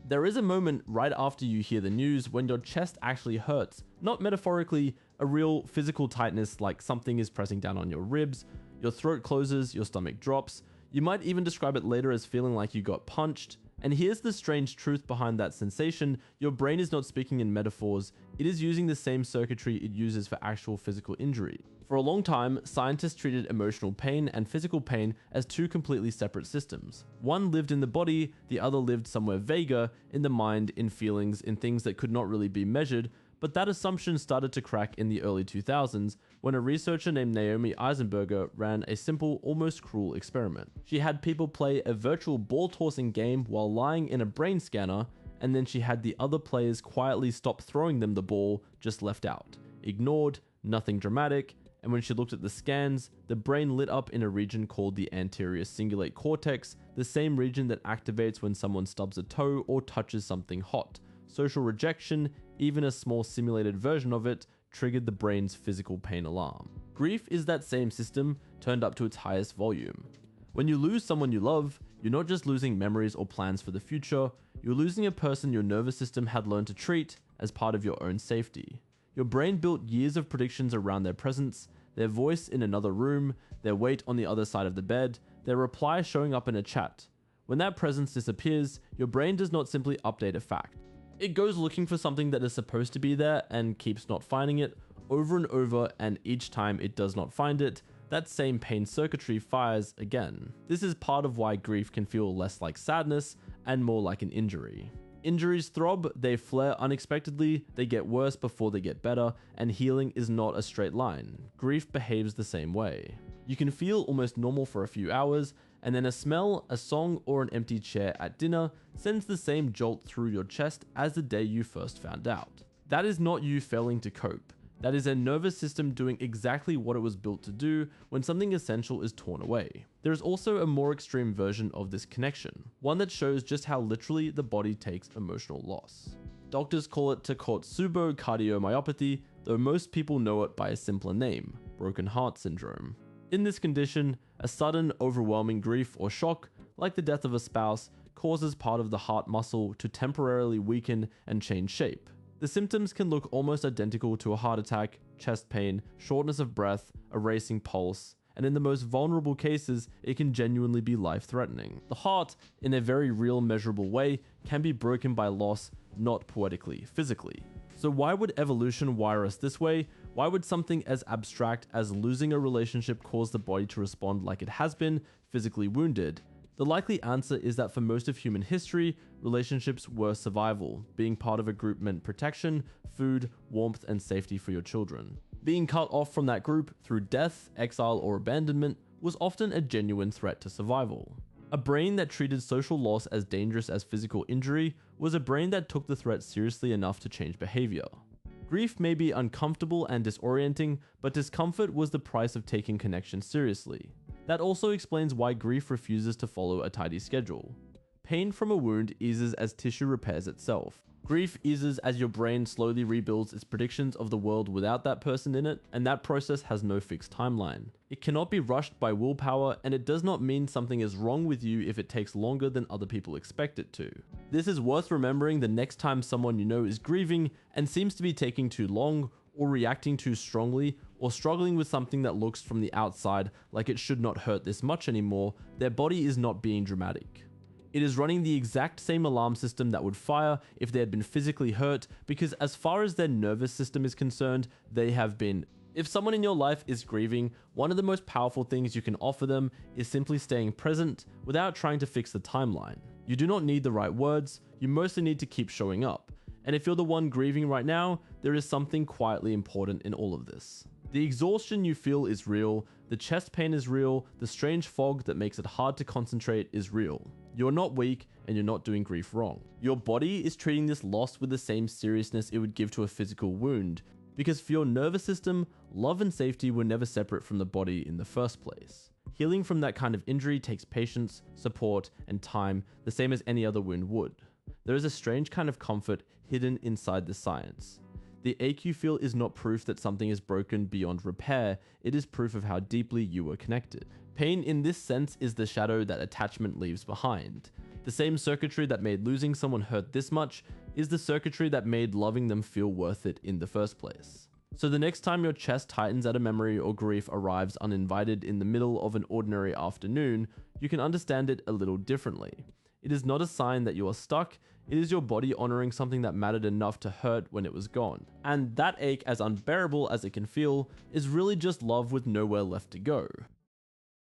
There is a moment right after you hear the news when your chest actually hurts, not metaphorically, a real physical tightness like something is pressing down on your ribs, your throat closes, your stomach drops. You might even describe it later as feeling like you got punched. And here's the strange truth behind that sensation: your brain is not speaking in metaphors, it is using the same circuitry it uses for actual physical injury. For a long time, scientists treated emotional pain and physical pain as two completely separate systems. One lived in the body, the other lived somewhere vaguer, in the mind, in feelings, in things that could not really be measured. But that assumption started to crack in the early 2000s when a researcher named Naomi Eisenberger ran a simple, almost cruel experiment. She had people play a virtual ball tossing game while lying in a brain scanner, and then she had the other players quietly stop throwing them the ball, just left out. Ignored, nothing dramatic, and when she looked at the scans, the brain lit up in a region called the anterior cingulate cortex, the same region that activates when someone stubs a toe or touches something hot. Social rejection, even a small simulated version of it, triggered the brain's physical pain alarm. Grief is that same system turned up to its highest volume. When you lose someone you love, you're not just losing memories or plans for the future, you're losing a person your nervous system had learned to treat as part of your own safety. Your brain built years of predictions around their presence, their voice in another room, their weight on the other side of the bed, their reply showing up in a chat. When that presence disappears, your brain does not simply update a fact. It goes looking for something that is supposed to be there and keeps not finding it over and over, and each time it does not find it, that same pain circuitry fires again. This is part of why grief can feel less like sadness and more like an injury. Injuries throb, they flare unexpectedly, they get worse before they get better, and healing is not a straight line. Grief behaves the same way. You can feel almost normal for a few hours, and then a smell, a song, or an empty chair at dinner sends the same jolt through your chest as the day you first found out. That is not you failing to cope. That is a nervous system doing exactly what it was built to do when something essential is torn away. There is also a more extreme version of this connection, one that shows just how literally the body takes emotional loss. Doctors call it Takotsubo cardiomyopathy, though most people know it by a simpler name, broken heart syndrome. In this condition, a sudden, overwhelming grief or shock, like the death of a spouse, causes part of the heart muscle to temporarily weaken and change shape. The symptoms can look almost identical to a heart attack, chest pain, shortness of breath, a racing pulse, and in the most vulnerable cases, it can genuinely be life-threatening. The heart, in a very real, measurable way, can be broken by loss, not poetically, physically. So why would evolution wire us this way? Why would something as abstract as losing a relationship cause the body to respond like it has been, physically wounded? The likely answer is that for most of human history, relationships were survival. Being part of a group meant protection, food, warmth, and safety for your children. Being cut off from that group through death, exile, or abandonment was often a genuine threat to survival. A brain that treated social loss as dangerous as physical injury was a brain that took the threat seriously enough to change behavior. Grief may be uncomfortable and disorienting, but discomfort was the price of taking connection seriously. That also explains why grief refuses to follow a tidy schedule. Pain from a wound eases as tissue repairs itself. Grief eases as your brain slowly rebuilds its predictions of the world without that person in it, and that process has no fixed timeline. It cannot be rushed by willpower, and it does not mean something is wrong with you if it takes longer than other people expect it to. This is worth remembering the next time someone you know is grieving and seems to be taking too long, or reacting too strongly, or struggling with something that looks from the outside like it should not hurt this much anymore. Their body is not being dramatic. It is running the exact same alarm system that would fire if they had been physically hurt, because as far as their nervous system is concerned, they have been. If someone in your life is grieving, one of the most powerful things you can offer them is simply staying present without trying to fix the timeline. You do not need the right words, you mostly need to keep showing up. And if you're the one grieving right now, there is something quietly important in all of this. The exhaustion you feel is real, the chest pain is real, the strange fog that makes it hard to concentrate is real. You're not weak, and you're not doing grief wrong. Your body is treating this loss with the same seriousness it would give to a physical wound, because for your nervous system, love and safety were never separate from the body in the first place. Healing from that kind of injury takes patience, support, and time, the same as any other wound would. There is a strange kind of comfort hidden inside the science. The ache you feel is not proof that something is broken beyond repair, it is proof of how deeply you were connected. Pain in this sense is the shadow that attachment leaves behind. The same circuitry that made losing someone hurt this much is the circuitry that made loving them feel worth it in the first place. So the next time your chest tightens at a memory or grief arrives uninvited in the middle of an ordinary afternoon, you can understand it a little differently. It is not a sign that you are stuck, it is your body honoring something that mattered enough to hurt when it was gone. And that ache, as unbearable as it can feel, is really just love with nowhere left to go.